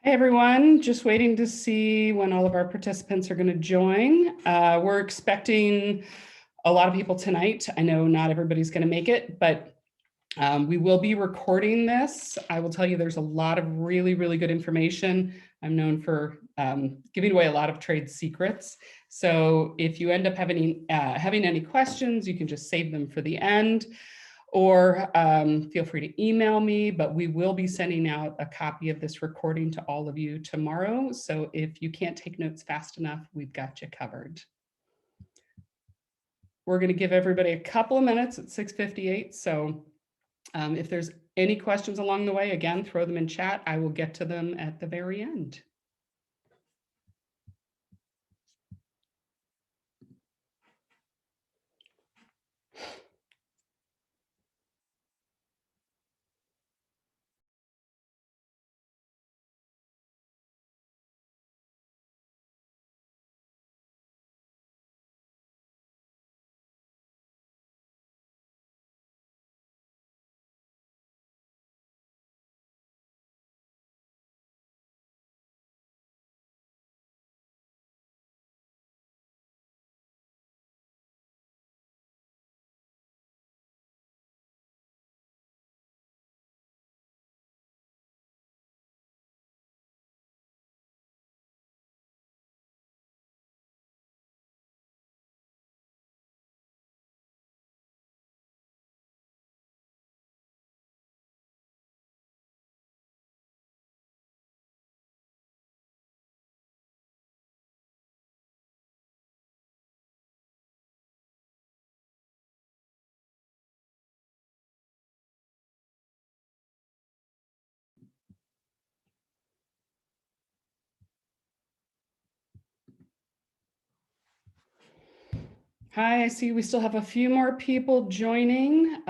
Hey everyone, just waiting to see when all of our participants are going to join. We're expecting a lot of people tonight. I know not everybody's going to make it, but we will be recording this. I will tell you there's a lot of really good information. I'm known for giving away a lot of trade secrets. So if you end up having any questions, you can just save them for the end. Or feel free to email me, but we will be sending out a copy of this recording to all of you tomorrow. So if you can't take notes fast enough, we've got you covered. We're going to give everybody a couple of minutes at 6:58. So if there's any questions along the way, again, throw them in chat. I will get to them at the very end. Hi, I see we still have a few more people joining.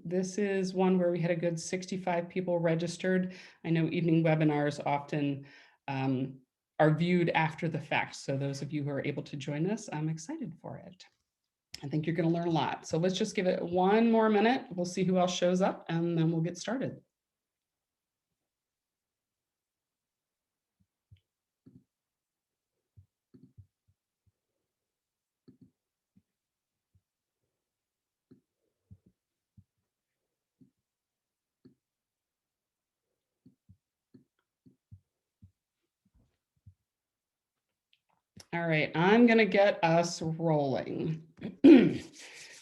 This is one where we had a good 65 people registered. I know evening webinars often are viewed after the fact. So those of you who are able to join us, I'm excited for it. I think you're going to learn a lot. So let's just give it one more minute. We'll see who else shows up and then we'll get started. All right, I'm going to get us rolling.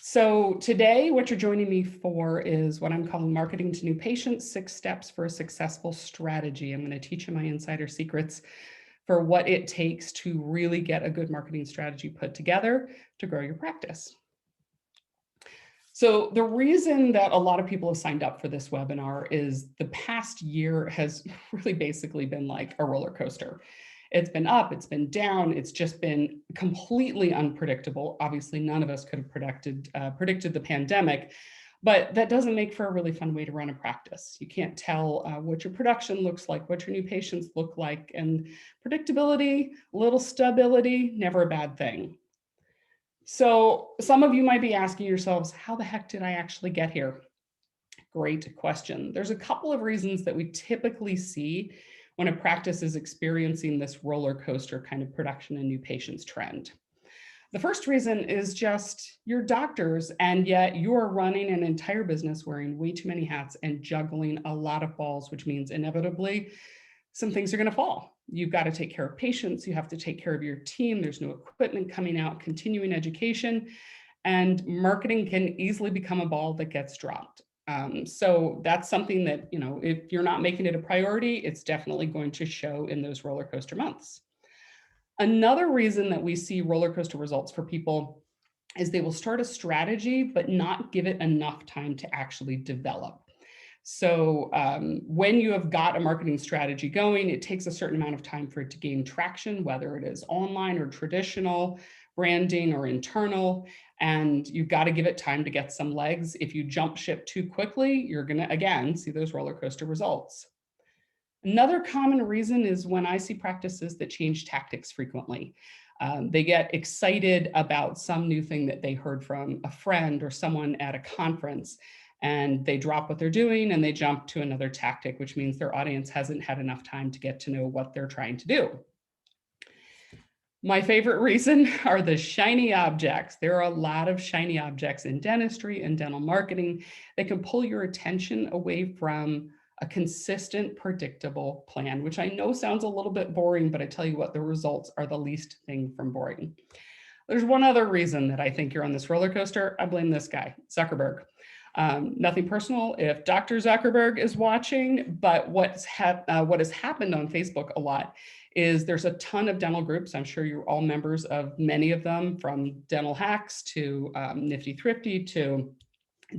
So today, what you're joining me for is what I'm calling Marketing to New Patients, 6 Steps for a Successful Strategy. I'm going to teach you my insider secrets for what it takes to really get a good marketing strategy put together to grow your practice. So the reason that a lot of people have signed up for this webinar is the past year has really basically been like a roller coaster. It's been up, it's been down, it's just been completely unpredictable. Obviously, none of us could have predicted the pandemic, but that doesn't make for a really fun way to run a practice. You can't tell what your production looks like, what your new patients look like, and predictability, little stability, never a bad thing. So some of you might be asking yourselves, how the heck did I actually get here? Great question. There's a couple of reasons that we typically see when a practice is experiencing this roller coaster kind of production and new patients trend. The first reason is just you're doctors, and yet you're running an entire business wearing way too many hats and juggling a lot of balls, which means inevitably some things are going to fall. You've got to take care of patients. You have to take care of your team. There's new equipment coming out, continuing education, and marketing can easily become a ball that gets dropped. So that's something that, if you're not making it a priority, it's definitely going to show in those roller coaster months. Another reason that we see roller coaster results for people is they will start a strategy, but not give it enough time to actually develop. So when you have got a marketing strategy going, it takes a certain amount of time for it to gain traction, whether it is online or traditional, branding or internal, and you've got to give it time to get some legs. If you jump ship too quickly, you're going to, again, see those roller coaster results. Another common reason is when I see practices that change tactics frequently. They get excited about some new thing that they heard from a friend or someone at a conference, and they drop what they're doing and they jump to another tactic, which means their audience hasn't had enough time to get to know what they're trying to do. My favorite reason are the shiny objects. There are a lot of shiny objects in dentistry and dental marketing that can pull your attention away from a consistent, predictable plan, which I know sounds a little bit boring, but I tell you what, the results are the least thing from boring. There's one other reason that I think you're on this roller coaster. I blame this guy, Zuckerberg. Nothing personal if Dr. Zuckerberg is watching, but what has happened on Facebook a lot is there's a ton of dental groups. I'm sure you're all members of many of them, from Dental Hacks to Nifty Thrifty to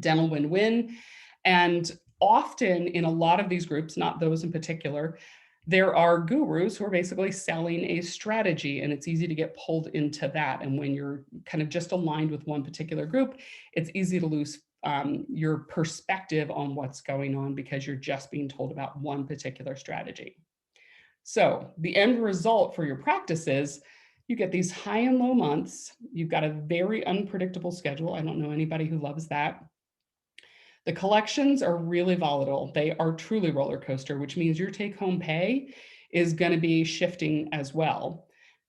Dental Win-Win. And often in a lot of these groups, not those in particular, there are gurus who are basically selling a strategy, and it's easy to get pulled into that. And when you're kind of just aligned with one particular group, it's easy to lose your perspective on what's going on because you're just being told about one particular strategy. So the end result for your practice is you get these high and low months. You've got a very unpredictable schedule. I don't know anybody who loves that. The collections are really volatile. They are truly roller coaster, which means your take-home pay is going to be shifting as well.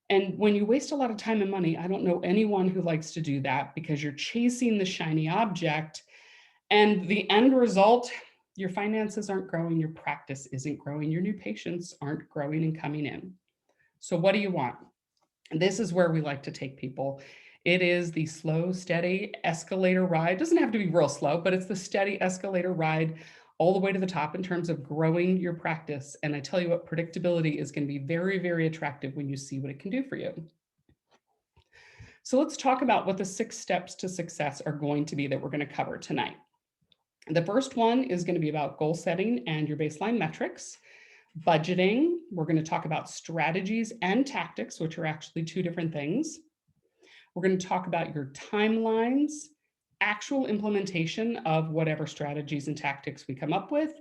And when you waste a lot of time and money, I don't know anyone who likes to do that because you're chasing the shiny object. And the end result, your finances aren't growing, your practice isn't growing, your new patients aren't growing and coming in. So what do you want? This is where we like to take people. It is the slow, steady escalator ride. It doesn't have to be real slow, but it's the steady escalator ride all the way to the top in terms of growing your practice. And I tell you what, predictability is going to be very, very attractive when you see what it can do for you. So let's talk about what the 6 steps to success are going to be that we're going to cover tonight. The first one is going to be about goal setting and your baseline metrics. Budgeting, we're going to talk about strategies and tactics, which are actually 2 different things. We're going to talk about your timelines, actual implementation of whatever strategies and tactics we come up with,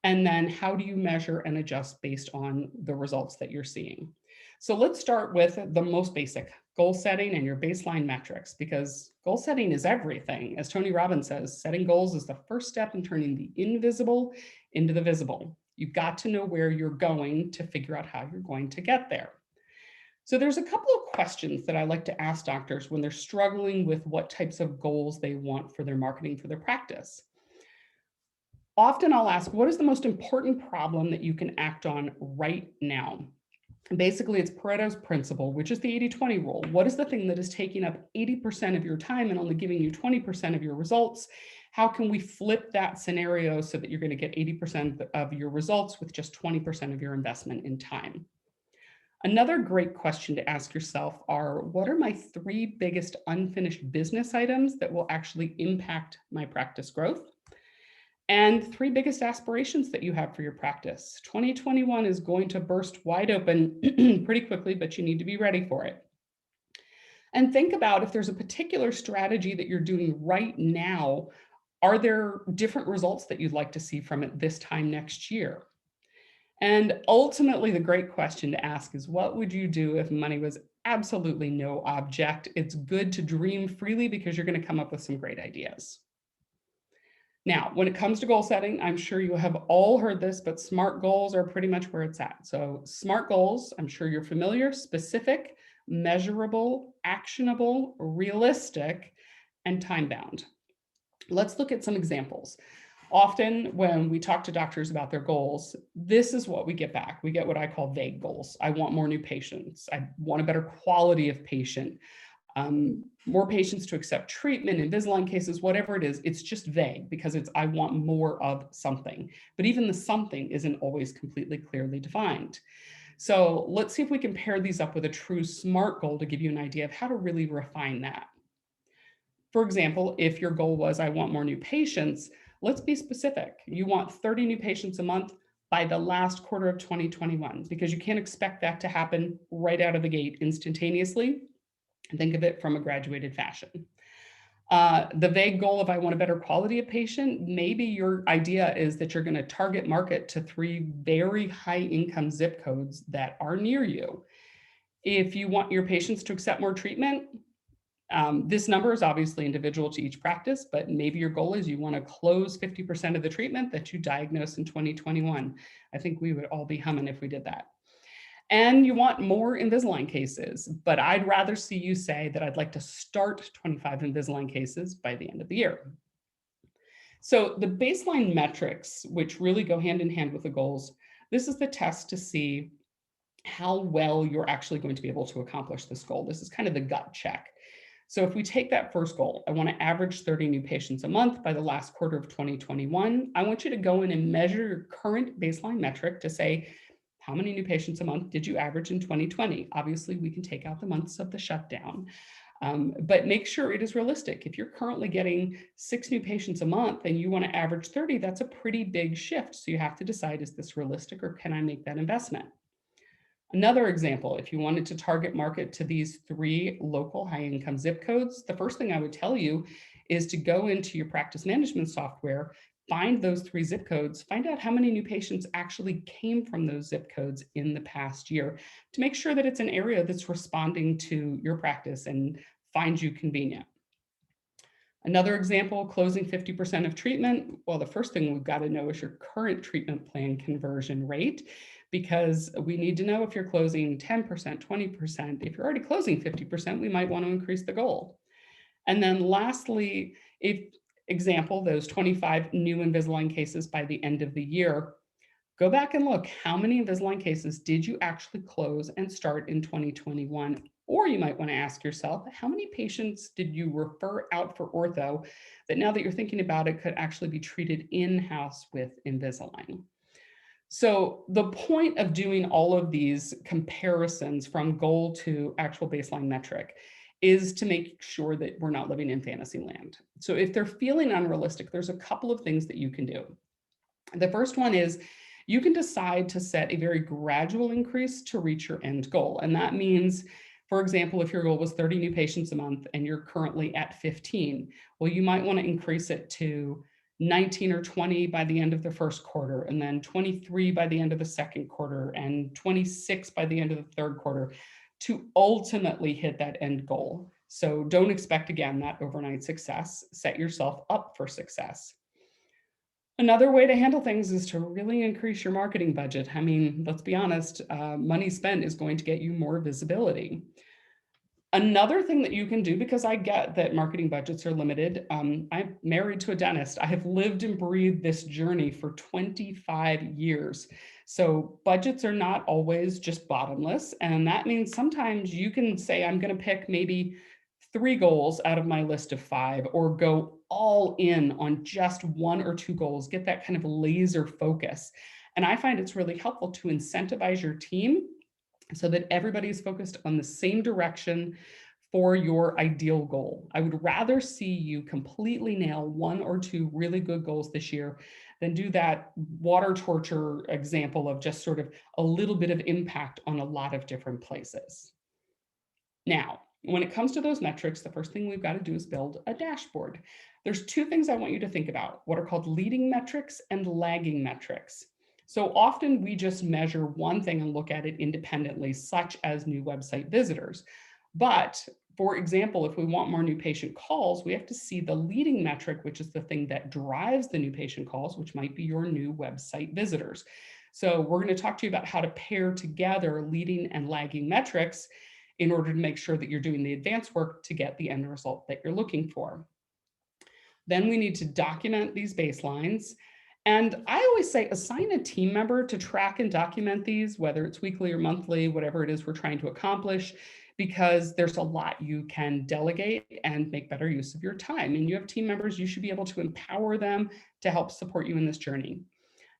and then how do you measure and adjust based on the results that you're seeing. So let's start with the most basic, goal setting and your baseline metrics, because goal setting is everything. As Tony Robbins says, setting goals is the first step in turning the invisible into the visible. You've got to know where you're going to figure out how you're going to get there. So there's a couple of questions that I like to ask doctors when they're struggling with what types of goals they want for their marketing for their practice. Often I'll ask, what is the most important problem that you can act on right now? And basically, it's Pareto's principle, which is the 80-20 rule. What is the thing that is taking up 80% of your time and only giving you 20% of your results? How can we flip that scenario so that you're going to get 80% of your results with just 20% of your investment in time? Another great question to ask yourself are, what are my 3 biggest unfinished business items that will actually impact my practice growth? And 3 biggest aspirations that you have for your practice. 2021 is going to burst wide open pretty quickly, but you need to be ready for it. And think about if there's a particular strategy that you're doing right now, are there different results that you'd like to see from it this time next year? And ultimately, the great question to ask is, what would you do if money was absolutely no object? It's good to dream freely because you're going to come up with some great ideas. Now, when it comes to goal setting, I'm sure you have all heard this, but SMART goals are pretty much where it's at. So SMART goals, I'm sure you're familiar: specific, measurable, actionable, realistic, and time-bound. Let's look at some examples. Often when we talk to doctors about their goals, this is what we get back. We get what I call vague goals. I want more new patients. I want a better quality of patient, more patients to accept treatment, Invisalign cases, whatever it is. It's just vague because it's, I want more of something. But even the something isn't always completely clearly defined. So let's see if we can pair these up with a true SMART goal to give you an idea of how to really refine that. For example, if your goal was, I want more new patients, let's be specific. You want 30 new patients a month by the last quarter of 2021, because you can't expect that to happen right out of the gate instantaneously. Think of it from a graduated fashion. The vague goal of I want a better quality of patient, maybe your idea is that you're going to target market to 3 very high income zip codes that are near you. If you want your patients to accept more treatment, This number is obviously individual to each practice, but maybe your goal is you want to close 50% of the treatment that you diagnosed in 2021. I think we would all be humming if we did that. And you want more Invisalign cases, but I'd rather see you say that I'd like to start 25 Invisalign cases by the end of the year. So the baseline metrics, which really go hand in hand with the goals, this is the test to see how well you're actually going to be able to accomplish this goal. This is kind of the gut check. So if we take that first goal, I want to average 30 new patients a month by the last quarter of 2021. I want you to go in and measure your current baseline metric to say, how many new patients a month did you average in 2020? Obviously, we can take out the months of the shutdown, but make sure it is realistic. If you're currently getting 6 new patients a month and you want to average 30, that's a pretty big shift. So you have to decide, is this realistic or can I make that investment? Another example, if you wanted to target market to these 3 local high-income zip codes, the first thing I would tell you is to go into your practice management software, find those 3 zip codes, find out how many new patients actually came from those zip codes in the past year to make sure that it's an area that's responding to your practice and finds you convenient. Another example, closing 50% of treatment. Well, the first thing we've got to know is your current treatment plan conversion rate, because we need to know if you're closing 10%, 20%. If you're already closing 50%, we might want to increase the goal. And then lastly, example, those 25 new Invisalign cases by the end of the year, go back and look, how many Invisalign cases did you actually close and start in 2021? Or you might want to ask yourself, how many patients did you refer out for ortho that now that you're thinking about it could actually be treated in-house with Invisalign? So the point of doing all of these comparisons from goal to actual baseline metric is to make sure that we're not living in fantasy land. So if they're feeling unrealistic, there's a couple of things that you can do. The first one is you can decide to set a very gradual increase to reach your end goal. And that means, for example, if your goal was 30 new patients a month and you're currently at 15, well, you might want to increase it to 19 or 20 by the end of the first quarter, and then 23 by the end of the second quarter, and 26 by the end of the third quarter to ultimately hit that end goal. So don't expect, again, that overnight success. Set yourself up for success. Another way to handle things is to really increase your marketing budget. I mean, let's be honest, money spent is going to get you more visibility. Another thing that you can do, because I get that marketing budgets are limited, I'm married to a dentist. I have lived and breathed this journey for 25 years. So budgets are not always just bottomless. And that means sometimes you can say, I'm going to pick maybe 3 goals out of my list of 5, or go all in on just 1 or 2 goals, get that kind of laser focus. And I find it's really helpful to incentivize your team so that everybody is focused on the same direction for your ideal goal. I would rather see you completely nail 1 or 2 really good goals this year than do that water torture example of just sort of a little bit of impact on a lot of different places. Now, when it comes to those metrics, the first thing we've got to do is build a dashboard. There's 2 things I want you to think about, what are called leading metrics and lagging metrics. So often we just measure one thing and look at it independently, such as new website visitors. But for example, if we want more new patient calls, we have to see the leading metric, which is the thing that drives the new patient calls, which might be your new website visitors. So we're going to talk to you about how to pair together leading and lagging metrics in order to make sure that you're doing the advanced work to get the end result that you're looking for. Then we need to document these baselines. And I always say assign a team member to track and document these, whether it's weekly or monthly, whatever it is we're trying to accomplish, because there's a lot you can delegate and make better use of your time. And you have team members, you should be able to empower them to help support you in this journey.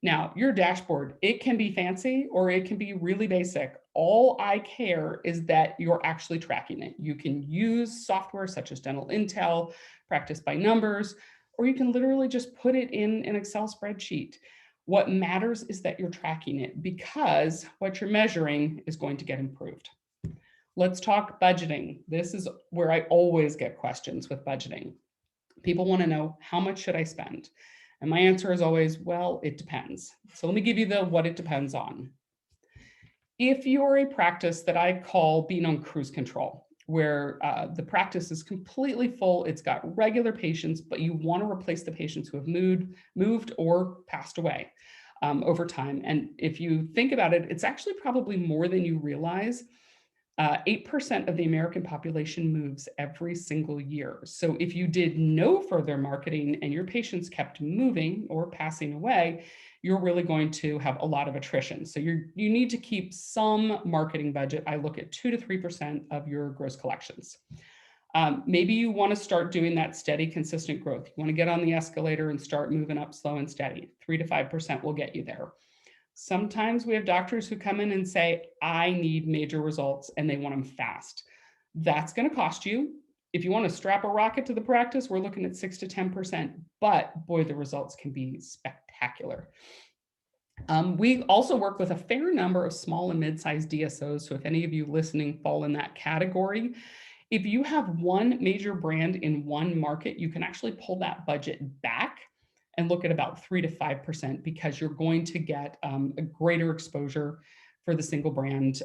Now, your dashboard, it can be fancy or it can be really basic. All I care is that you're actually tracking it. You can use software such as Dental Intel, Practice by Numbers, or you can literally just put it in an Excel spreadsheet. What matters is that you're tracking it, because what you're measuring is going to get improved. Let's talk budgeting. This is where I always get questions with budgeting. People want to know, how much should I spend? And my answer is always, well, it depends. So let me give you the what it depends on. If you're a practice that I call being on cruise control, where the practice is completely full. It's got regular patients, but you want to replace the patients who have moved or passed away over time. And if you think about it, it's actually probably more than you realize. 8% of the American population moves every single year. So if you did no further marketing and your patients kept moving or passing away, you're really going to have a lot of attrition. So you need to keep some marketing budget. I look at 2 to 3% of your gross collections. Maybe you want to start doing that steady, consistent growth. You want to get on the escalator and start moving up slow and steady. 3 to 5% will get you there. Sometimes we have doctors who come in and say, I need major results and they want them fast. That's going to cost you. If you want to strap a rocket to the practice, we're looking at 6 to 10%, but boy, the results can be spectacular. We also work with a fair number of small and mid-sized DSOs. So if any of you listening fall in that category, if you have one major brand in one market, you can actually pull that budget back and look at about 3 to 5% because you're going to get a greater exposure for the single brand,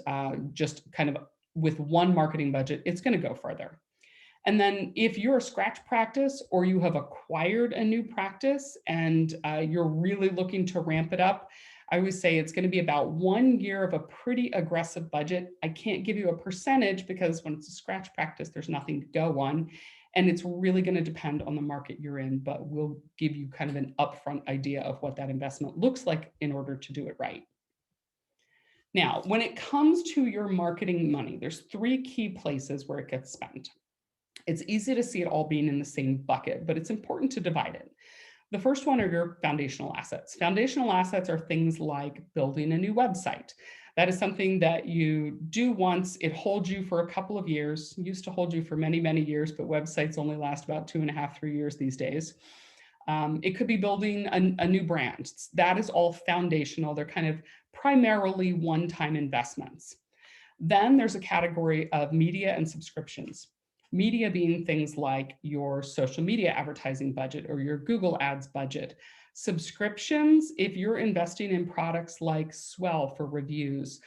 just kind of with one marketing budget, it's going to go further. And then if you're a scratch practice or you have acquired a new practice and you're really looking to ramp it up, I always say it's going to be about 1 year of a pretty aggressive budget. I can't give you a percentage because when it's a scratch practice, there's nothing to go on. And it's really going to depend on the market you're in, but we'll give you kind of an upfront idea of what that investment looks like in order to do it right. Now, when it comes to your marketing money, there's 3 key places where it gets spent. It's easy to see it all being in the same bucket, but it's important to divide it. The first one are your foundational assets. Foundational assets are things like building a new website. That is something that you do once. It holds you for a couple of years. It used to hold you for many, many years, but websites only last about 2.5, 3 years these days. It could be building a new brand. That is all foundational. They're kind of primarily one-time investments. Then there's a category of media and subscriptions. Media being things like your social media advertising budget or your Google Ads budget. Subscriptions, if you're investing in products like Swell for reviews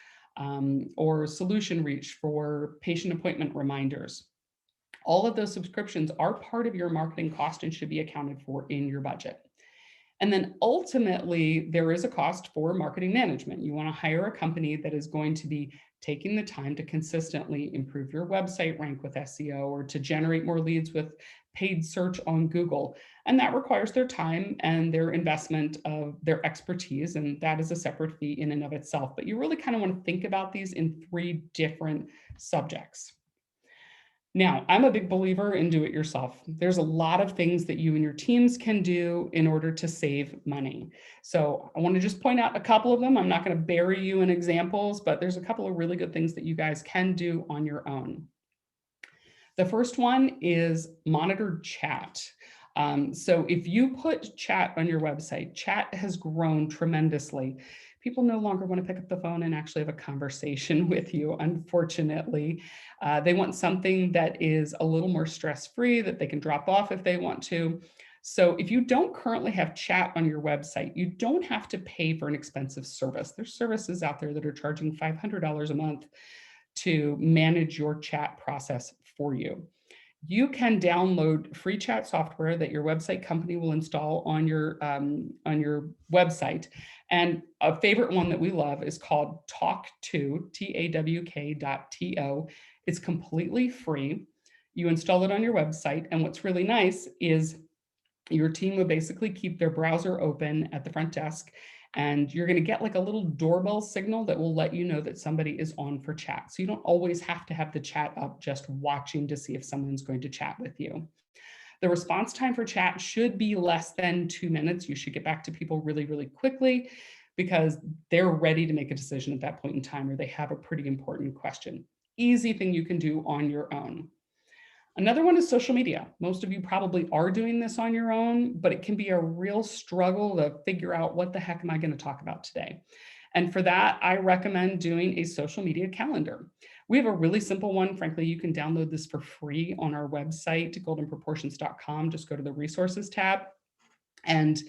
or Solution Reach for patient appointment reminders. All of those subscriptions are part of your marketing cost and should be accounted for in your budget. And then ultimately, there is a cost for marketing management. You want to hire a company that is going to be taking the time to consistently improve your website rank with SEO or to generate more leads with paid search on Google. And that requires their time and their investment of their expertise. And that is a separate fee in and of itself. But you really kind of want to think about these in 3 different subjects. Now, I'm a big believer in do it yourself. There's a lot of things that you and your teams can do in order to save money. So I want to just point out a couple of them. I'm not going to bury you in examples, but there's a couple of really good things that you guys can do on your own. The first one is monitored chat. So if you put chat on your website, chat has grown tremendously. People no longer want to pick up the phone and actually have a conversation with you, unfortunately. They want something that is a little more stress-free, that they can drop off if they want to. So if you don't currently have chat on your website, you don't have to pay for an expensive service. There's services out there that are charging $500 a month to manage your chat process for you. You can download free chat software that your website company will install on your website. And a favorite one that we love is called Talk2, TAWK.TO. It's completely free. You install it on your website. And what's really nice is your team will basically keep their browser open at the front desk, and you're going to get like a little doorbell signal that will let you know that somebody is on for chat. So you don't always have to have the chat up just watching to see if someone's going to chat with you. The response time for chat should be less than 2 minutes. You should get back to people really, really quickly because they're ready to make a decision at that point in time, or they have a pretty important question. Easy thing you can do on your own. Another one is social media. Most of you probably are doing this on your own, but it can be a real struggle to figure out what the heck am I going to talk about today. And for that, I recommend doing a social media calendar. We have a really simple one. Frankly, you can download this for free on our website, goldenproportions.com. Just go to the resources tab and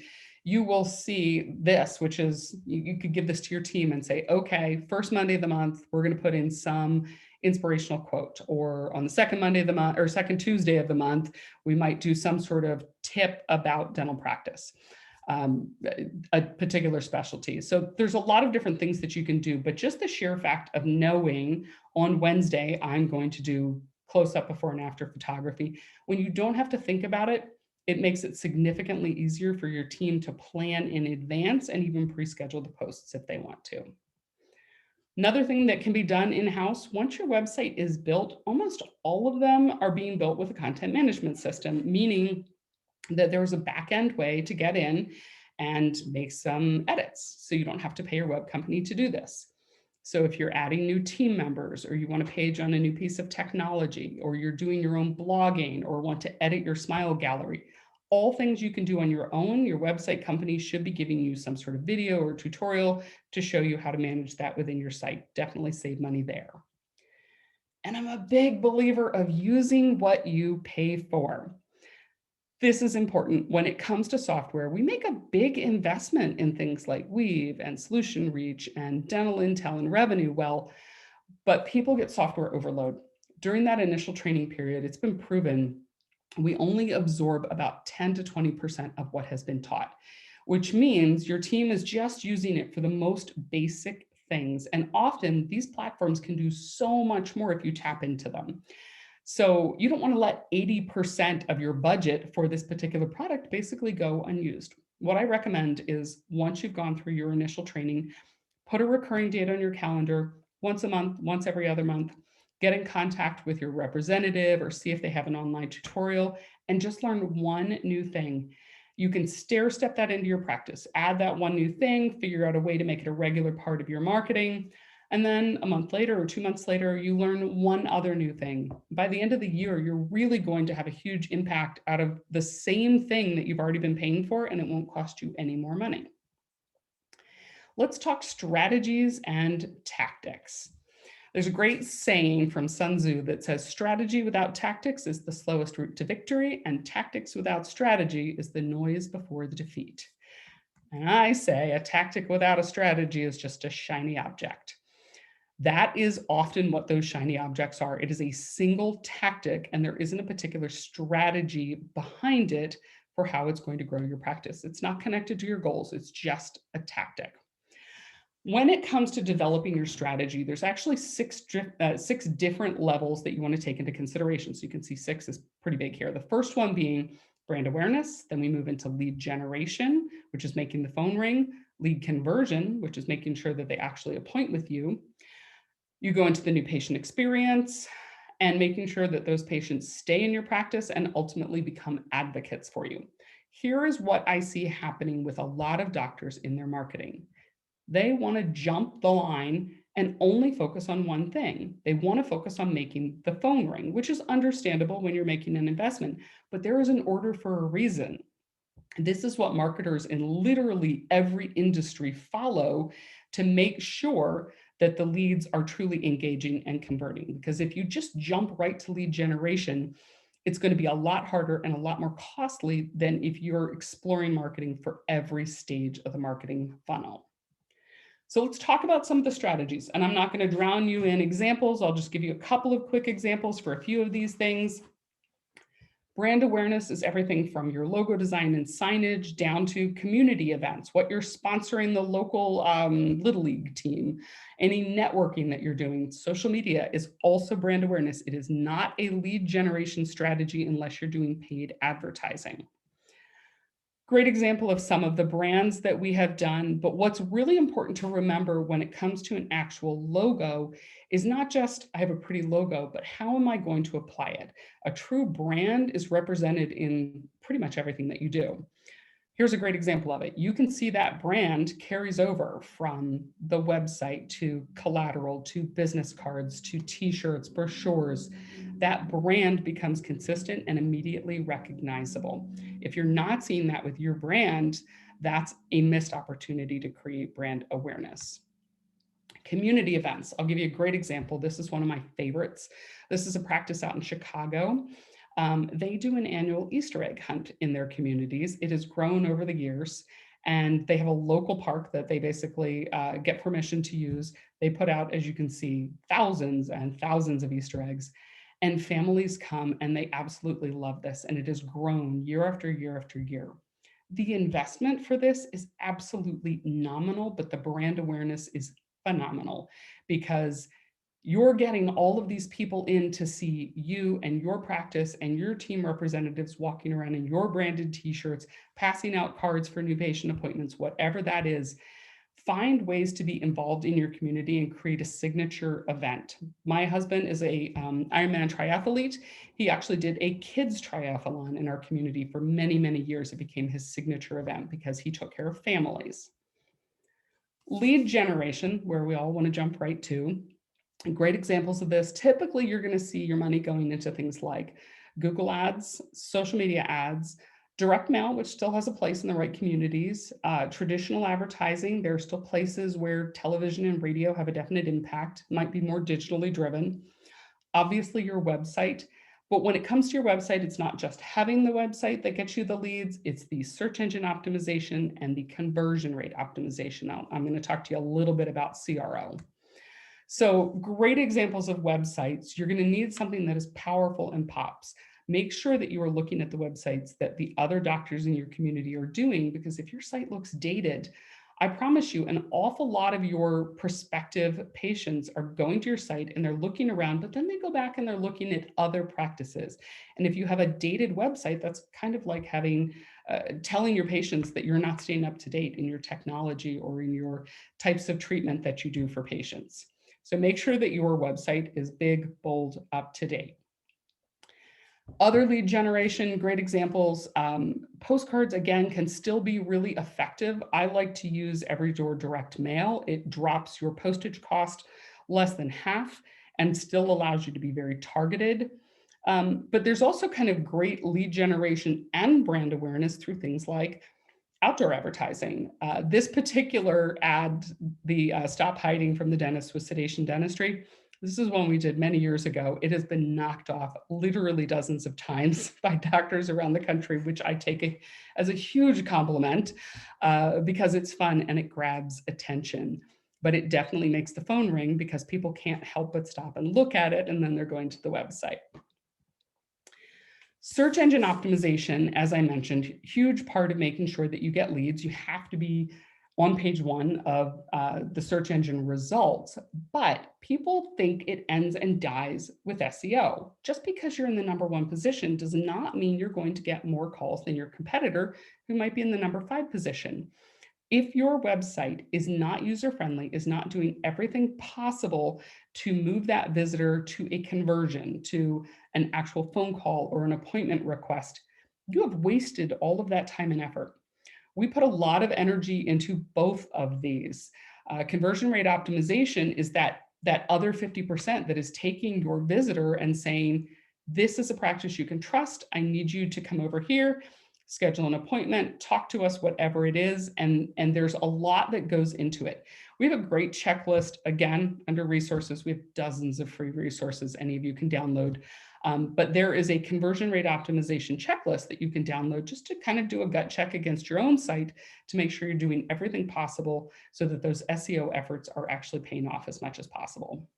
you will see this, which is, you could give this to your team and say, okay, first Monday of the month, we're going to put in some inspirational quote, or on the second Monday of the month or second Tuesday of the month, we might do some sort of tip about dental practice, a particular specialty. So there's a lot of different things that you can do, but just the sheer fact of knowing on Wednesday, I'm going to do close up before and after photography, when you don't have to think about it, it makes it significantly easier for your team to plan in advance and even pre-schedule the posts if they want to. Another thing that can be done in-house, once your website is built, almost all of them are being built with a content management system, meaning that there's a back-end way to get in and make some edits, so you don't have to pay your web company to do this. So if you're adding new team members, or you want a page on a new piece of technology, or you're doing your own blogging, or want to edit your smile gallery, all things you can do on your own, your website company should be giving you some sort of video or tutorial to show you how to manage that within your site. Definitely save money there. And I'm a big believer of using what you pay for. This is important. When it comes to software, we make a big investment in things like Weave and Solution Reach and Dental Intel and Revenue Well, but people get software overload. During that initial training period, it's been proven we only absorb about 10 to 20% of what has been taught, which means your team is just using it for the most basic things. And often these platforms can do so much more if you tap into them. So you don't want to let 80% of your budget for this particular product basically go unused. What I recommend is, once you've gone through your initial training, put a recurring date on your calendar, once a month, once every other month, get in contact with your representative or see if they have an online tutorial, and just learn one new thing. You can stair step that into your practice, add that one new thing, figure out a way to make it a regular part of your marketing. And then a month later or 2 months later, you learn one other new thing. By the end of the year, you're really going to have a huge impact out of the same thing that you've already been paying for, and it won't cost you any more money. Let's talk strategies and tactics. There's a great saying from Sun Tzu that says, strategy without tactics is the slowest route to victory, and tactics without strategy is the noise before the defeat. And I say a tactic without a strategy is just a shiny object. That is often what those shiny objects are. It is a single tactic, and there isn't a particular strategy behind it for how it's going to grow your practice. It's not connected to your goals. It's just a tactic. When it comes to developing your strategy, there's actually six different levels that you want to take into consideration. So you can see 6 is pretty big here. The first one being brand awareness. Then we move into lead generation, which is making the phone ring. Lead conversion, which is making sure that they actually appoint with you. You go into the new patient experience and making sure that those patients stay in your practice and ultimately become advocates for you. Here is what I see happening with a lot of doctors in their marketing. They want to jump the line and only focus on one thing. They want to focus on making the phone ring, which is understandable when you're making an investment, but there is an order for a reason. This is what marketers in literally every industry follow to make sure that the leads are truly engaging and converting. Because if you just jump right to lead generation, it's going to be a lot harder and a lot more costly than if you're exploring marketing for every stage of the marketing funnel. So let's talk about some of the strategies, and I'm not going to drown you in examples. I'll just give you a couple of quick examples for a few of these things. Brand awareness is everything from your logo design and signage down to community events, what you're sponsoring the local Little League team, any networking that you're doing. Social media is also brand awareness. It is not a lead generation strategy unless you're doing paid advertising. Great example of some of the brands that we have done, but what's really important to remember when it comes to an actual logo is not just, I have a pretty logo, but how am I going to apply it? A true brand is represented in pretty much everything that you do. Here's a great example of it. You can see that brand carries over from the website to collateral, to business cards, to t-shirts, brochures. That brand becomes consistent and immediately recognizable. If you're not seeing that with your brand, that's a missed opportunity to create brand awareness. Community events. I'll give you a great example. This is one of my favorites. This is a practice out in Chicago. They do an annual Easter egg hunt in their communities. It has grown over the years, And they have a local park that they basically get permission to use. They put out, as you can see, thousands and thousands of Easter eggs. And families come and they absolutely love this. And it has grown year after year after year. The investment for this is absolutely nominal, but the brand awareness is phenomenal because you're getting all of these people in to see you and your practice and your team representatives walking around in your branded t-shirts, passing out cards for new patient appointments, whatever that is. Find ways to be involved in your community and create a signature event. My husband is a Ironman triathlete. He actually did a kids triathlon in our community for many, many years. It became his signature event because he took care of families. Lead generation, where we all want to jump right to. Great examples of this. Typically, you're going to see your money going into things like Google ads, social media ads, direct mail, which still has a place in the right communities, traditional advertising. There are still places where television and radio have a definite impact, might be more digitally driven. Obviously, your website. But when it comes to your website, it's not just having the website that gets you the leads, it's the search engine optimization and the conversion rate optimization. I'm going to talk to you a little bit about CRO. So great examples of websites. You're going to need something that is powerful and pops. Make sure that you are looking at the websites that the other doctors in your community are doing, because if your site looks dated, I promise you an awful lot of your prospective patients are going to your site and they're looking around, but then they go back and they're looking at other practices. And if you have a dated website, that's kind of like having telling your patients that you're not staying up to date in your technology or in your types of treatment that you do for patients. So make sure that your website is big, bold, up to date. Other lead generation, great examples. Postcards, again, can still be really effective. I like to use Every Door direct mail. It drops your postage cost less than half and still allows you to be very targeted. But there's also kind of great lead generation and brand awareness through things like outdoor advertising. This particular ad, the Stop Hiding from the Dentist with Sedation Dentistry, this is one we did many years ago. It has been knocked off literally dozens of times by doctors around the country, which I take as a huge compliment because it's fun and it grabs attention. But it definitely makes the phone ring because people can't help but stop and look at it, and then they're going to the website. Search engine optimization, as I mentioned, huge part of making sure that you get leads. You have to be on page one of the search engine results, but people think it ends and dies with SEO. Just because you're in the #1 position does not mean you're going to get more calls than your competitor who might be in the #5 position. If your website is not user-friendly, is not doing everything possible to move that visitor to a conversion, to an actual phone call or an appointment request, you have wasted all of that time and effort. We put a lot of energy into both of these. Conversion rate optimization is that other 50% that is taking your visitor and saying, this is a practice you can trust. I need you to come over here, schedule an appointment, talk to us, whatever it is. And there's a lot that goes into it. We have a great checklist, again, under resources. We have dozens of free resources any of you can download. But there is a conversion rate optimization checklist that you can download just to kind of do a gut check against your own site to make sure you're doing everything possible so that those SEO efforts are actually paying off as much as possible.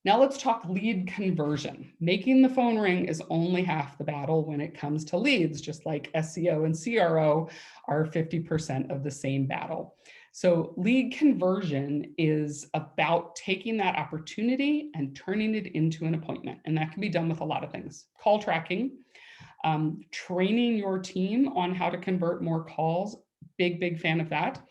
Now let's talk lead conversion. Making the phone ring is only half the battle when it comes to leads, just like SEO and CRO are 50% of the same battle. So lead conversion is about taking that opportunity and turning it into an appointment. And that can be done with a lot of things. Call tracking, training your team on how to convert more calls, big fan of that.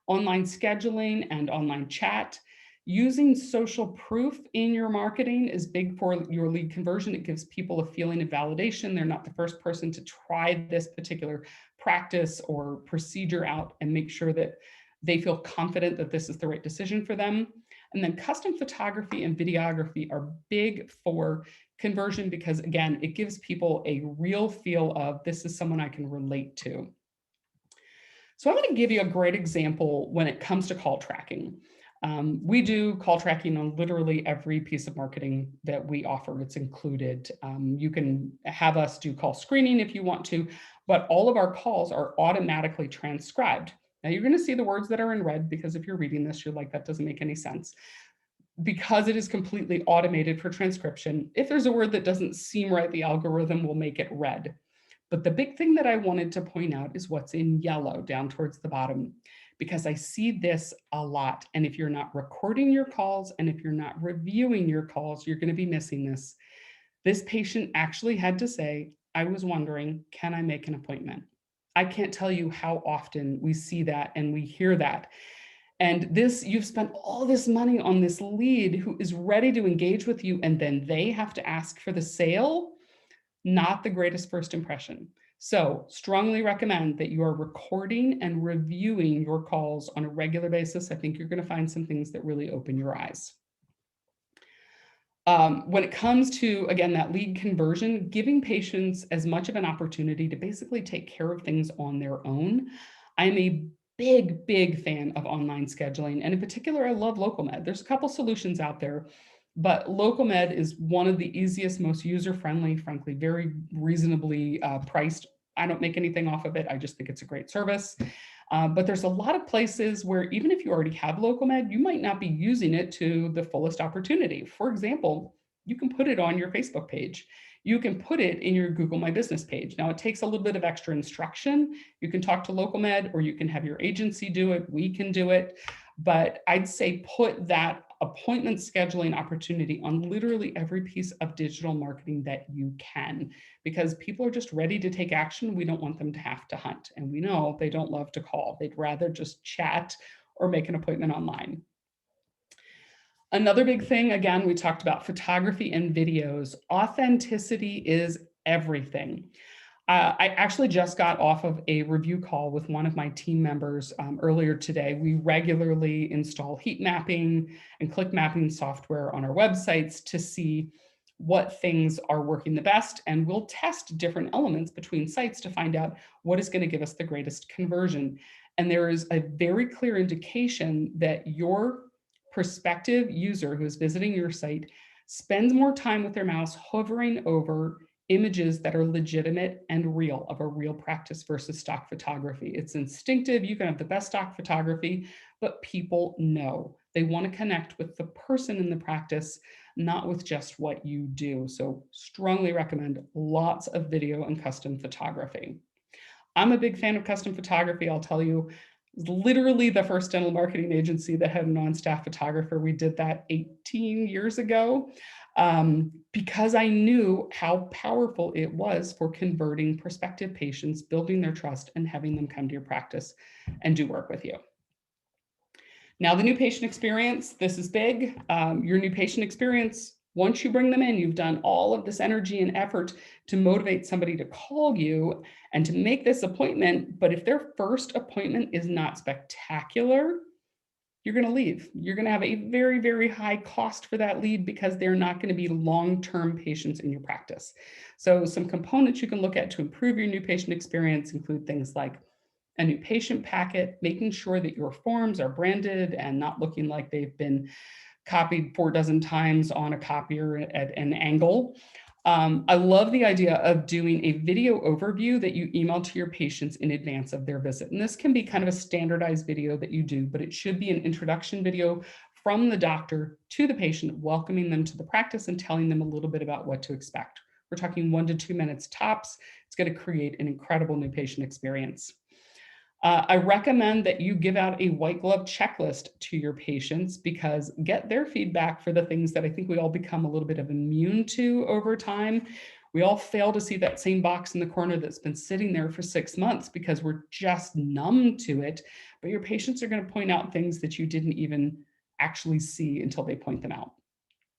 Online scheduling and online chat. Using social proof in your marketing is big for your lead conversion. It gives people a feeling of validation. They're not the first person to try this particular practice or procedure out and make sure that they feel confident that this is the right decision for them. And then custom photography and videography are big for conversion because, again, it gives people a real feel of this is someone I can relate to. So I'm going to give you a great example when it comes to call tracking. We do call tracking on literally every piece of marketing that we offer. It's included. You can have us do call screening if you want to, but all of our calls are automatically transcribed. Now you're going to see the words that are in red, because if you're reading this, you're like, that doesn't make any sense. Because it is completely automated for transcription, if there's a word that doesn't seem right, the algorithm will make it red. But the big thing that I wanted to point out is what's in yellow down towards the bottom, because I see this a lot. And if you're not recording your calls and if you're not reviewing your calls, you're going to be missing this. This patient actually had to say, I was wondering, can I make an appointment? I can't tell you how often we see that and we hear that. And this, you've spent all this money on this lead who is ready to engage with you, and then they have to ask for the sale. Not the greatest first impression. So strongly recommend that you are recording and reviewing your calls on a regular basis. I think you're going to find some things that really open your eyes. When it comes to, again, that lead conversion, giving patients as much of an opportunity to basically take care of things on their own. I'm a big fan of online scheduling. And in particular, I love LocalMed. There's a couple solutions out there, but LocalMed is one of the easiest, most user-friendly, frankly, very reasonably priced. I don't make anything off of it. I just think it's a great service. But there's a lot of places where even if you already have LocalMed, you might not be using it to the fullest opportunity. For example, you can put it on your Facebook page. You can put it in your Google My Business page. Now, it takes a little bit of extra instruction. You can talk to LocalMed, or you can have your agency do it. We can do it. But I'd say put that appointment scheduling opportunity on literally every piece of digital marketing that you can, because people are just ready to take action. We don't want them to have to hunt. And we know they don't love to call. They'd rather just chat or make an appointment online. Another big thing, again, we talked about photography and videos. Authenticity is everything. I actually just got off of a review call with one of my team members earlier today. We regularly install heat mapping and click mapping software on our websites to see what things are working the best, and we'll test different elements between sites to find out what is going to give us the greatest conversion. And there is a very clear indication that your prospective user who is visiting your site spends more time with their mouse hovering over images that are legitimate and real, of a real practice versus stock photography. It's instinctive. You can have the best stock photography, but people know. They want to connect with the person in the practice, not with just what you do. So strongly recommend lots of video and custom photography. I'm a big fan of custom photography. I'll tell you, literally the first dental marketing agency that had a non-staff photographer. We did that 18 years ago because I knew how powerful it was for converting prospective patients, building their trust, and having them come to your practice and do work with you. Now, the new patient experience, this is big. Your new patient experience, once you bring them in, you've done all of this energy and effort to motivate somebody to call you and to make this appointment. But if their first appointment is not spectacular, you're going to leave. You're going to have a very high cost for that lead because they're not going to be long-term patients in your practice. So some components you can look at to improve your new patient experience include things like a new patient packet, making sure that your forms are branded and not looking like they've been copied 4 dozen times on a copier at an angle. I love the idea of doing a video overview that you email to your patients in advance of their visit. And this can be kind of a standardized video that you do, but it should be an introduction video from the doctor to the patient, welcoming them to the practice and telling them a little bit about what to expect. We're talking 1 to 2 minutes tops. It's going to create an incredible new patient experience. I recommend that you give out a white glove checklist to your patients, because get their feedback for the things that I think we all become a little bit of immune to over time. We all fail to see that same box in the corner that's been sitting there for 6 months because we're just numb to it. But your patients are going to point out things that you didn't even actually see until they point them out.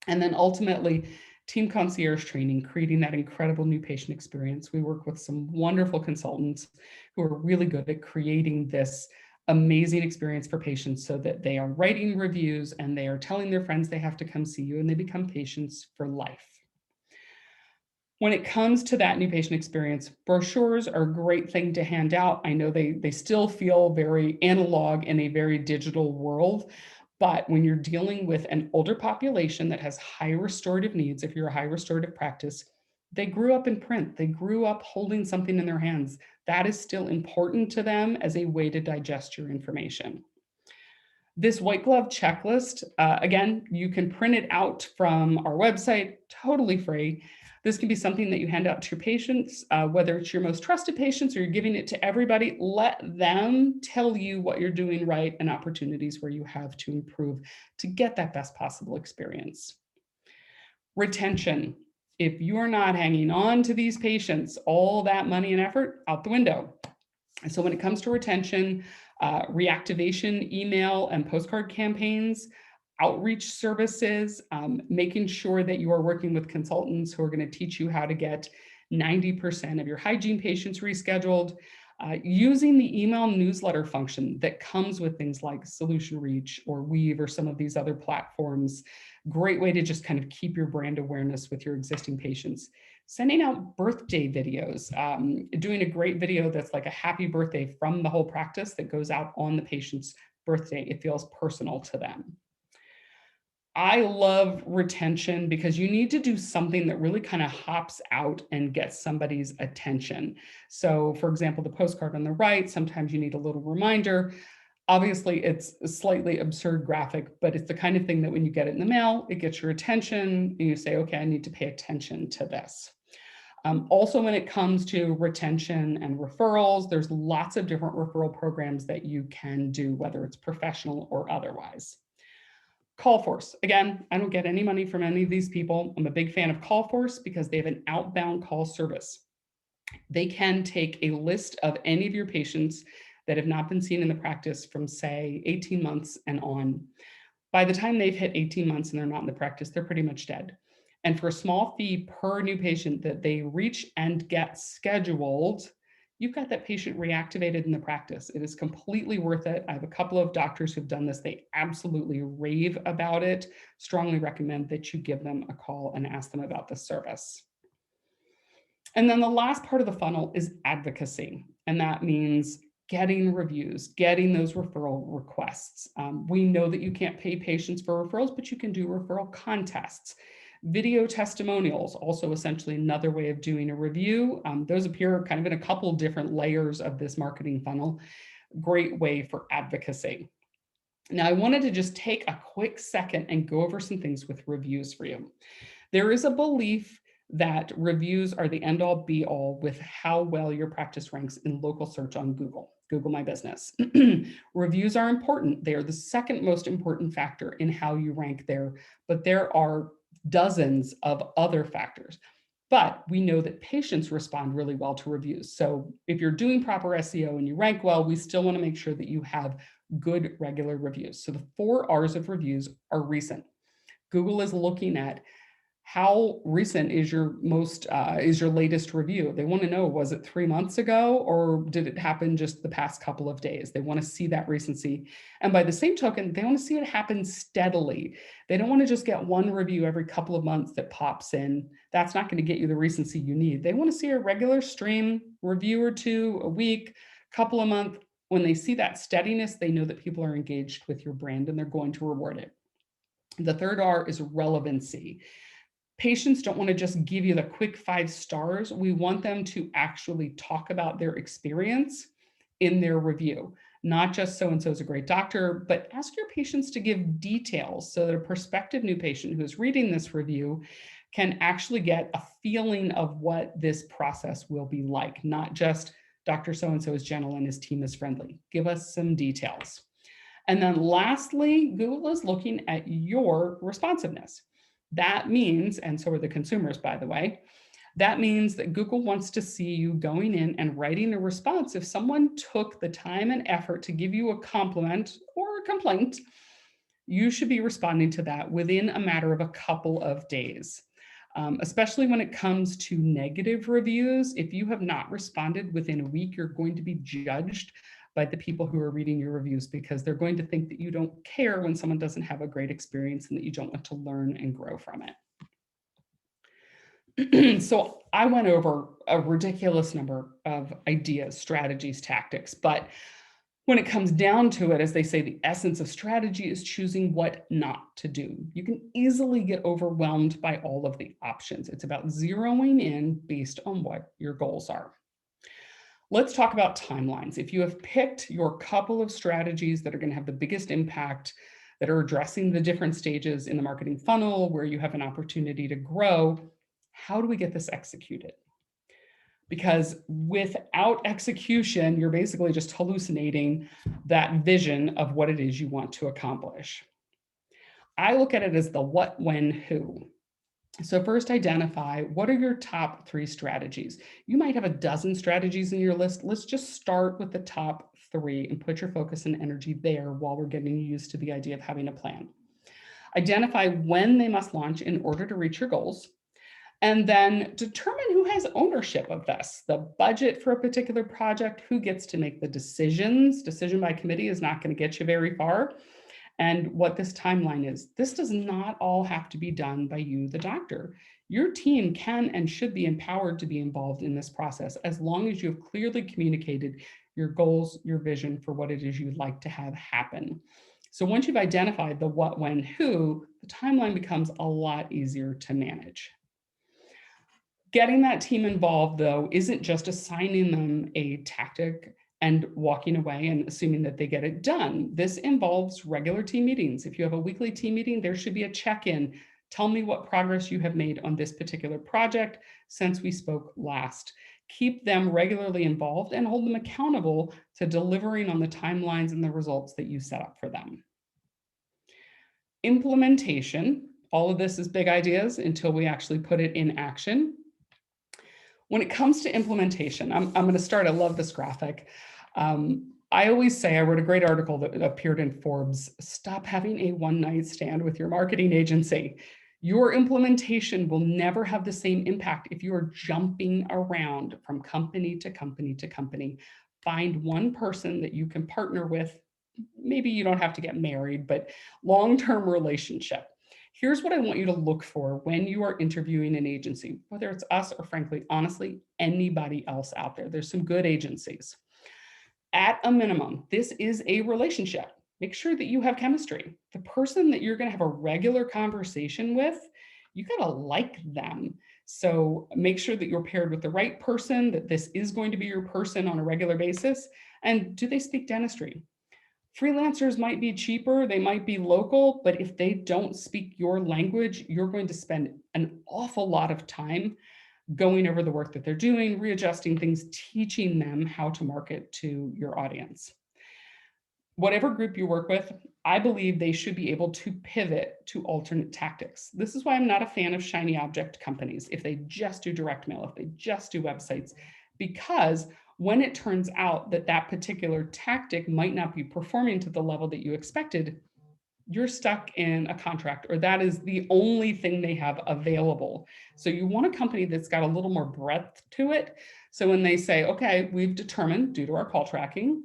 And then ultimately, team concierge training, creating that incredible new patient experience. We work with some wonderful consultants who are really good at creating this amazing experience for patients so that they are writing reviews and they are telling their friends they have to come see you, and they become patients for life. When it comes to that new patient experience, brochures are a great thing to hand out. I know they still feel very analog in a very digital world, But when you're dealing with an older population that has high restorative needs, if you're a high restorative practice, they grew up in print, they grew up holding something in their hands. That is still important to them as a way to digest your information. This white glove checklist, again, you can print it out from our website, totally free. This can be something that you hand out to your patients, whether it's your most trusted patients or you're giving it to everybody. Let them tell you what you're doing right and opportunities where you have to improve to get that best possible experience. Retention. If you're not hanging on to these patients, all that money and effort out the window. So when it comes to retention, reactivation, email and postcard campaigns, outreach services, making sure that you are working with consultants who are going to teach you how to get 90% of your hygiene patients rescheduled, using the email newsletter function that comes with things like Solution Reach or Weave or some of these other platforms. Great way to just kind of keep your brand awareness with your existing patients. Sending out birthday videos, doing a great video that's like a happy birthday from the whole practice that goes out on the patient's birthday. It feels personal to them. I love retention because you need to do something that really kind of hops out and gets somebody's attention. So for example, the postcard on the right, sometimes you need a little reminder. Obviously, it's a slightly absurd graphic, but it's the kind of thing that when you get it in the mail, it gets your attention and you say, okay, I need to pay attention to this. Also, when it comes to retention and referrals, there's lots of different referral programs that you can do, whether it's professional or otherwise. Call Force. Again, I don't get any money from any of these people. I'm a big fan of Call Force because they have an outbound call service. They can take a list of any of your patients that have not been seen in the practice from, say, 18 months and on. By the time they've hit 18 months and they're not in the practice, they're pretty much dead. And for a small fee per new patient that they reach and get scheduled, you've got that patient reactivated in the practice. It is completely worth it. I have a couple of doctors who've done this. They absolutely rave about it. Strongly recommend that you give them a call and ask them about the service. And then the last part of the funnel is advocacy. And that means getting reviews, getting those referral requests. We know that you can't pay patients for referrals, but you can do referral contests. Video testimonials, also essentially another way of doing a review. Those appear kind of in a couple different layers of this marketing funnel. Great way for advocacy. Now, I wanted to just take a quick second and go over some things with reviews for you. There is a belief that reviews are the end all be all with how well your practice ranks in local search on Google My Business. Reviews are important. They are the second most important factor in how you rank there, but there are dozens of other factors. But we know that patients respond really well to reviews. So if you're doing proper SEO and you rank well, we still want to make sure that you have good regular reviews. So the 4 R's of reviews are recent. Google is looking at how recent is your latest review. They want to know, was it 3 months ago or did it happen just the past couple of days? They want to see that recency. And by the same token, they want to see it happen steadily. They don't want to just get one review every couple of months that pops in. That's not going to get you the recency you need. They want to see a regular stream, review or two a week, couple of months. When they see that steadiness, they know that people are engaged with your brand and they're going to reward it. The third R is relevancy. Patients don't want to just give you the quick 5 stars. We want them to actually talk about their experience in their review, not just so-and-so is a great doctor, but ask your patients to give details so that a prospective new patient who is reading this review can actually get a feeling of what this process will be like, not just Dr. So-and-so is gentle and his team is friendly. Give us some details. And then lastly, Google is looking at your responsiveness. That means, and so are the consumers, by the way, that means that Google wants to see you going in and writing a response. If someone took the time and effort to give you a compliment or a complaint, you should be responding to that within a matter of a couple of days. Especially when it comes to negative reviews, if you have not responded within a week, you're going to be judged by the people who are reading your reviews because they're going to think that you don't care when someone doesn't have a great experience and that you don't want to learn and grow from it. So I went over a ridiculous number of ideas, strategies, tactics, but When it comes down to it, as they say, the essence of strategy is choosing what not to do. You can easily get overwhelmed by all of the options. It's about zeroing in based on what your goals are. Let's talk about timelines. If you have picked your couple of strategies that are going to have the biggest impact, that are addressing the different stages in the marketing funnel where you have an opportunity to grow, how do we get this executed? Because without execution, you're basically just hallucinating that vision of what it is you want to accomplish. I look at it as the what, when, who. So first identify what are your top 3 strategies. You might have a dozen strategies in your list. Let's just start with the top 3 and put your focus and energy there while we're getting used to the idea of having a plan. Identify when they must launch in order to reach your goals. And then determine who has ownership of this, the budget for a particular project, who gets to make the decisions. Decision by committee is not going to get you very far. And what this timeline is. This does not all have to be done by you, the doctor. Your team can and should be empowered to be involved in this process as long as you have clearly communicated your goals, your vision for what it is you'd like to have happen. So once you've identified the what, when, who, the timeline becomes a lot easier to manage. Getting that team involved, though, isn't just assigning them a tactic and walking away and assuming that they get it done. This involves regular team meetings. If you have a weekly team meeting, there should be a check-in. Tell me what progress you have made on this particular project since we spoke last. Keep them regularly involved and hold them accountable to delivering on the timelines and the results that you set up for them. Implementation. All of this is big ideas until we actually put it in action. When it comes to implementation, I'm going to start. I love this graphic. I always say, I wrote a great article that appeared in Forbes, stop having a one-night stand with your marketing agency. Your implementation will never have the same impact if you are jumping around from company to company to company. Find one person that you can partner with. Maybe you don't have to get married, but long-term relationship. Here's what I want you to look for when you are interviewing an agency, whether it's us or frankly, honestly, anybody else out there. There's some good agencies. At a minimum, this is a relationship. Make sure that you have chemistry. The person that you're going to have a regular conversation with, you got to like them. So make sure that you're paired with the right person, that this is going to be your person on a regular basis. And do they speak dentistry? Freelancers might be cheaper, they might be local, but if they don't speak your language, you're going to spend an awful lot of time going over the work that they're doing, readjusting things, teaching them how to market to your audience. Whatever group you work with, I believe they should be able to pivot to alternate tactics. This is why I'm not a fan of shiny object companies, if they just do direct mail, if they just do websites, because when it turns out that that particular tactic might not be performing to the level that you expected, you're stuck in a contract, or that is the only thing they have available. So you want a company that's got a little more breadth to it. So when they say, okay, we've determined due to our call tracking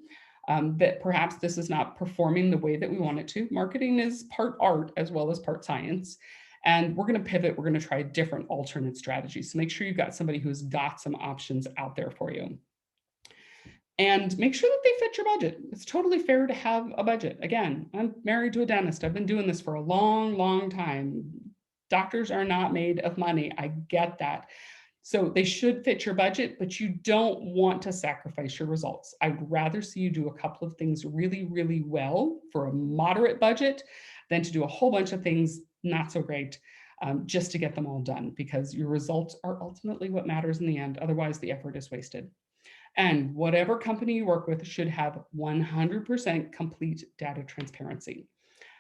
that perhaps this is not performing the way that we want it to. Marketing is part art as well as part science. And we're going to pivot. We're going to try different alternate strategies. So make sure you've got somebody who's got some options out there for you. And make sure that they fit your budget. It's totally fair to have a budget. Again, I'm married to a dentist. I've been doing this for a long, long time. Doctors are not made of money. I get that. So they should fit your budget, but you don't want to sacrifice your results. I'd rather see you do a couple of things really, really well for a moderate budget than to do a whole bunch of things not so great just to get them all done, because your results are ultimately what matters in the end. Otherwise, the effort is wasted. And whatever company you work with should have 100% complete data transparency.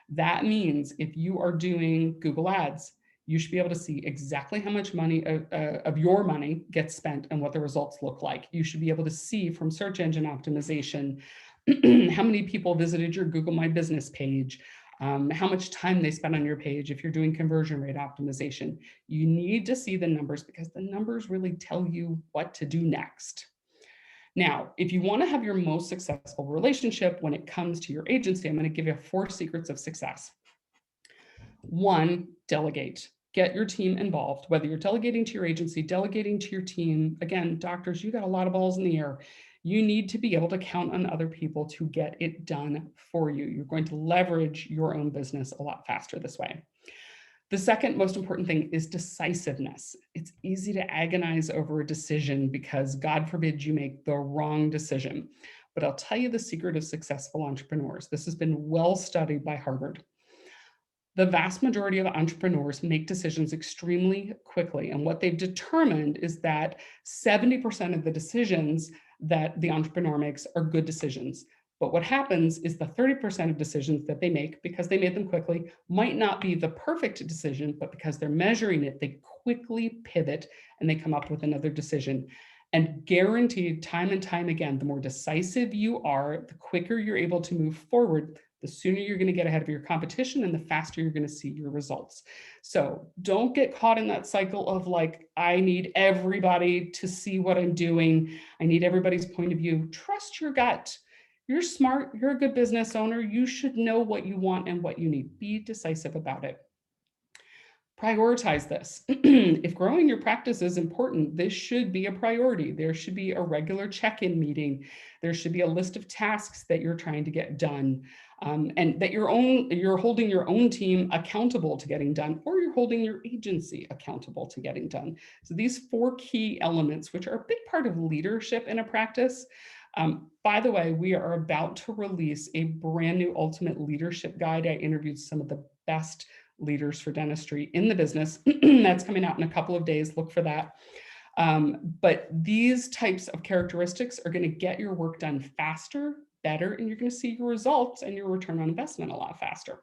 That means if you are doing Google Ads, you should be able to see exactly how much money of your money gets spent and what the results look like. You should be able to see from search engine optimization how many people visited your Google My Business page, how much time they spent on your page if you're doing conversion rate optimization. You need to see the numbers because the numbers really tell you what to do next. Now, if you want to have your most successful relationship when it comes to your agency, I'm going to give you 4 secrets of success. 1, delegate. Get your team involved, whether you're delegating to your agency, delegating to your team. Again, doctors, you got a lot of balls in the air. You need to be able to count on other people to get it done for you. You're going to leverage your own business a lot faster this way. The second most important thing is decisiveness. It's easy to agonize over a decision because God forbid you make the wrong decision. But I'll tell you the secret of successful entrepreneurs. This has been well studied by Harvard. The vast majority of entrepreneurs make decisions extremely quickly. And what they've determined is that 70% of the decisions that the entrepreneur makes are good decisions. But what happens is the 30% of decisions that they make, because they made them quickly, might not be the perfect decision, but because they're measuring it, they quickly pivot and they come up with another decision. And guaranteed time and time again, the more decisive you are, the quicker you're able to move forward, the sooner you're going to get ahead of your competition and the faster you're going to see your results. So don't get caught in that cycle of like, I need everybody to see what I'm doing. I need everybody's point of view. Trust your gut. You're smart. You're a good business owner. You should know what you want and what you need. Be decisive about it. Prioritize this. If growing your practice is important, this should be a priority. There should be a regular check-in meeting. There should be a list of tasks that you're trying to get done, and that you're holding your own team accountable to getting done, or you're holding your agency accountable to getting done. So these 4 key elements, which are a big part of leadership in a practice. By the way, we are about to release a brand new ultimate leadership guide. I interviewed some of the best leaders for dentistry in the business. That's coming out in a couple of days. Look for that. But these types of characteristics are going to get your work done faster, better, and you're going to see your results and your return on investment a lot faster.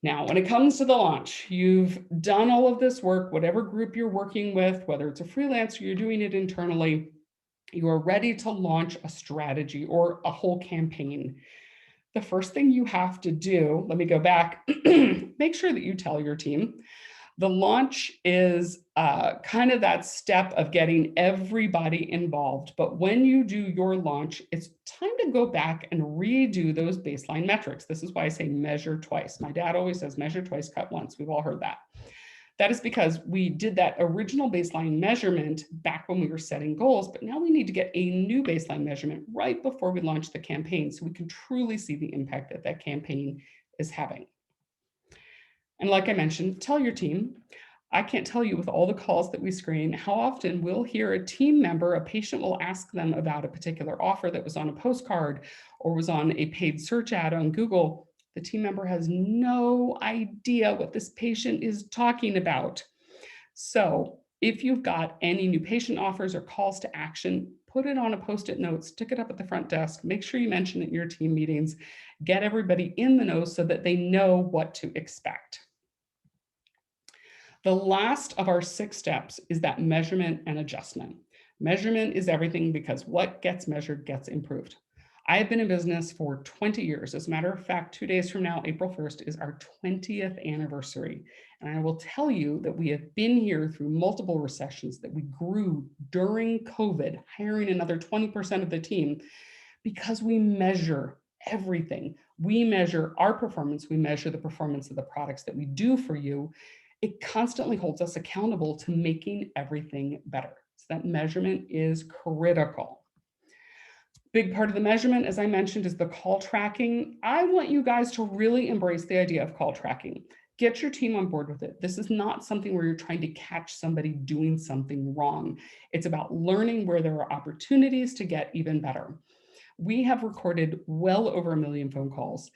Now, when it comes to the launch, you've done all of this work, whatever group you're working with, whether it's a freelancer, you're doing it internally, you are ready to launch a strategy or a whole campaign. The first thing you have to do, let me go back, make sure that you tell your team. The launch is kind of that step of getting everybody involved. But when you do your launch, it's time to go back and redo those baseline metrics. This is why I say measure twice. My dad always says measure twice, cut once. We've all heard that. That is because we did that original baseline measurement back when we were setting goals, but now we need to get a new baseline measurement right before we launch the campaign so we can truly see the impact that that campaign is having. And like I mentioned, tell your team. I can't tell you with all the calls that we screen, how often we'll hear a team member, a patient will ask them about a particular offer that was on a postcard or was on a paid search ad on Google. The team member has no idea what this patient is talking about. So if you've got any new patient offers or calls to action, put it on a Post-it note, stick it up at the front desk, make sure you mention it in your team meetings, get everybody in the know so that they know what to expect. The last of our 6 steps is that measurement and adjustment. Measurement is everything because what gets measured gets improved. I have been in business for 20 years. As a matter of fact, 2 days from now, April 1st, is our 20th anniversary. And I will tell you that we have been here through multiple recessions, that we grew during COVID, hiring another 20% of the team because we measure everything. We measure our performance. We measure the performance of the products that we do for you. It constantly holds us accountable to making everything better. So that measurement is critical. Big part of the measurement, as I mentioned, is the call tracking. I want you guys to really embrace the idea of call tracking. Get your team on board with it. This is not something where you're trying to catch somebody doing something wrong. It's about learning where there are opportunities to get even better. We have recorded well over 1 million phone calls.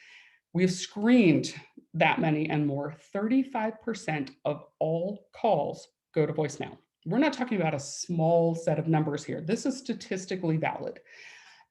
We've screened that many and more. 35% of all calls go to voicemail. We're not talking about a small set of numbers here. This is statistically valid.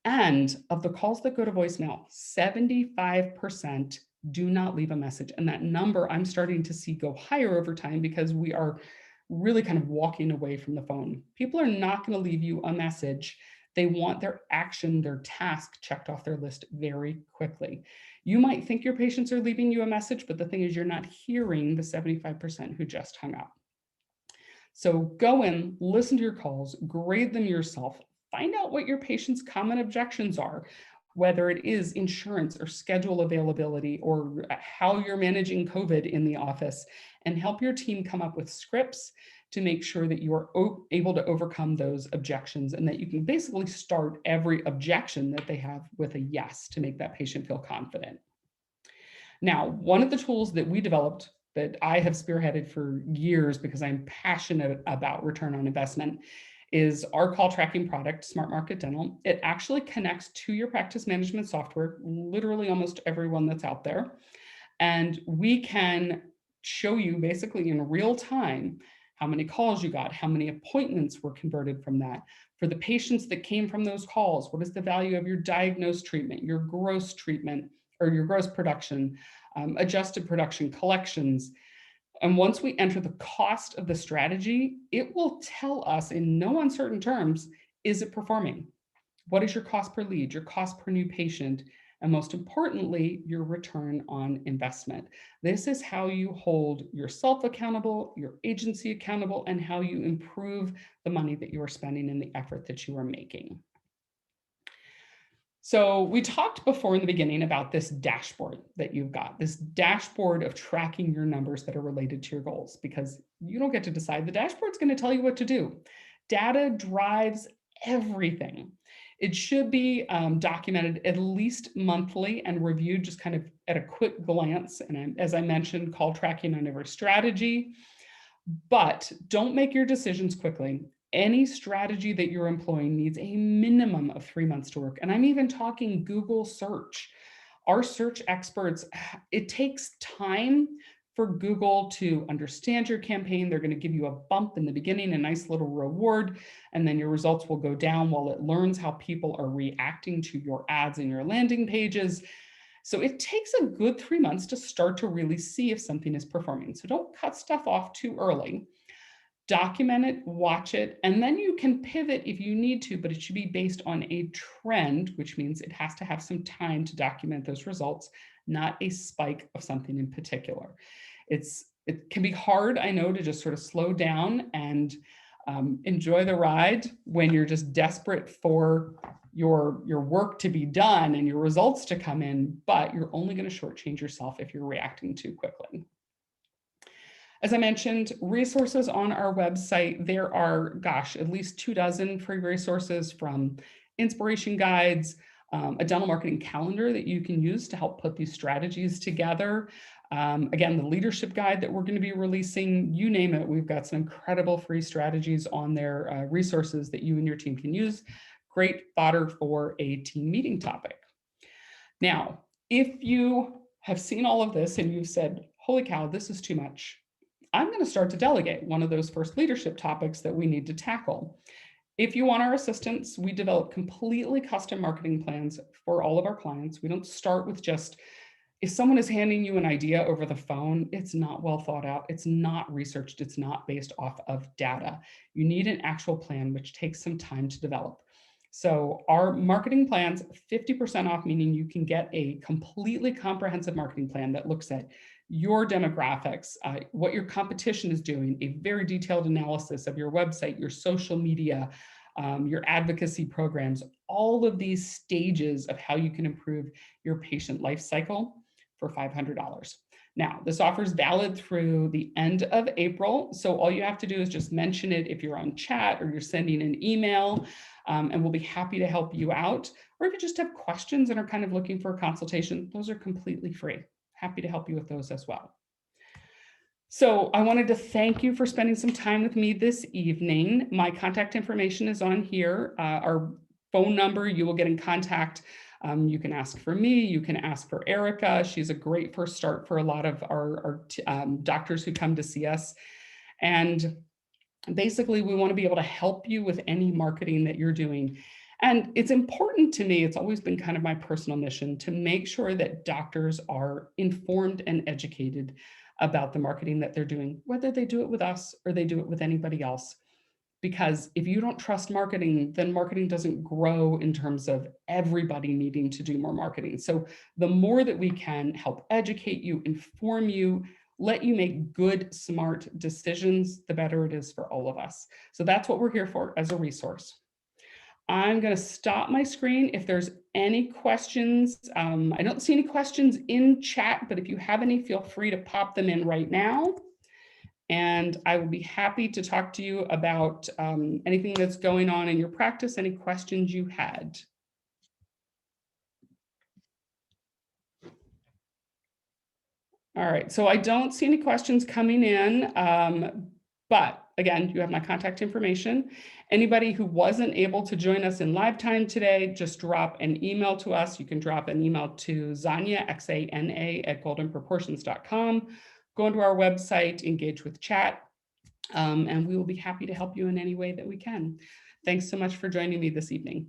And of the calls that go to voicemail, 75% do not leave a message. And that number I'm starting to see go higher over time because we are really kind of walking away from the phone. People are not going to leave you a message. They want their action, their task checked off their list very quickly. You might think your patients are leaving you a message, but the thing is you're not hearing the 75% who just hung up. So go in, listen to your calls, grade them yourself, find out what your patients' common objections are, whether it is insurance or schedule availability or how you're managing COVID in the office, and help your team come up with scripts, to make sure that you are able to overcome those objections and that you can basically start every objection that they have with a yes to make that patient feel confident. Now, one of the tools that we developed that I have spearheaded for years because I'm passionate about return on investment is our call tracking product, smartmarket Dental. It actually connects to your practice management software, literally almost everyone that's out there. And we can show you basically in real time how many calls you got, how many appointments were converted from that. For the patients that came from those calls, what is the value of your diagnosed treatment, your gross treatment, or your gross production, adjusted production, collections. And once we enter the cost of the strategy, it will tell us in no uncertain terms, is it performing? What is your cost per lead, your cost per new patient, and most importantly, your return on investment? This is how you hold yourself accountable, your agency accountable, and how you improve the money that you are spending and the effort that you are making. So we talked before in the beginning about this dashboard that you've got, this dashboard of tracking your numbers that are related to your goals, because you don't get to decide. The dashboard's going to tell you what to do. Data drives everything. It should be documented at least monthly and reviewed just kind of at a quick glance. And as I mentioned, call tracking on every strategy. But don't make your decisions quickly. Any strategy that you're employing needs a minimum of 3 months to work. And I'm even talking Google search. Our search experts, it takes time for Google to understand your campaign. They're going to give you a bump in the beginning, a nice little reward, and then your results will go down while it learns how people are reacting to your ads and your landing pages. So it takes a good 3 months to start to really see if something is performing. So don't cut stuff off too early. Document it, watch it, and then you can pivot if you need to, but it should be based on a trend, which means it has to have some time to document those results, not a spike of something in particular. It can be hard, I know, to just sort of slow down and enjoy the ride when you're just desperate for your work to be done and your results to come in, but you're only going to shortchange yourself if you're reacting too quickly. As I mentioned, resources on our website, there are, gosh, at least 24 free resources, from inspiration guides, a dental marketing calendar that you can use to help put these strategies together. Again, the leadership guide that we're going to be releasing, you name it, we've got some incredible free strategies on there, resources that you and your team can use. Great fodder for a team meeting topic. Now, if you have seen all of this and you've said, holy cow, this is too much, I'm going to start to delegate, one of those first leadership topics that we need to tackle. If you want our assistance, we develop completely custom marketing plans for all of our clients. We don't start with just, if someone is handing you an idea over the phone, it's not well thought out, it's not researched, it's not based off of data. You need an actual plan, which takes some time to develop. So our marketing plans, 50% off, meaning you can get a completely comprehensive marketing plan that looks at your demographics, what your competition is doing, a very detailed analysis of your website, your social media, your advocacy programs, all of these stages of how you can improve your patient life cycle for $500. Now, this offer is valid through the end of April. So all you have to do is just mention it if you're on chat or you're sending an email, and we'll be happy to help you out. Or if you just have questions and are kind of looking for a consultation, those are completely free. Happy to help you with those as well. So I wanted to thank you for spending some time with me this evening. My contact information is on here. Our phone number, you will get in contact. You can ask for me, you can ask for Erica. She's a great first start for a lot of our doctors who come to see us. And basically, we want to be able to help you with any marketing that you're doing. And it's important to me, it's always been kind of my personal mission to make sure that doctors are informed and educated about the marketing that they're doing, whether they do it with us or they do it with anybody else. Because if you don't trust marketing, then marketing doesn't grow in terms of everybody needing to do more marketing. So the more that we can help educate you, inform you, let you make good, smart decisions, the better it is for all of us. So that's what we're here for as a resource. I'm going to stop my screen. If there's any questions, I don't see any questions in chat, but if you have any, feel free to pop them in right now. And I will be happy to talk to you about anything that's going on in your practice, any questions you had. All right, so I don't see any questions coming in, but again, you have my contact information. Anybody who wasn't able to join us in live time today, just drop an email to us. You can drop an email to Xana, Xana @goldenproportions.com. Go onto our website, engage with chat, and we will be happy to help you in any way that we can. Thanks so much for joining me this evening.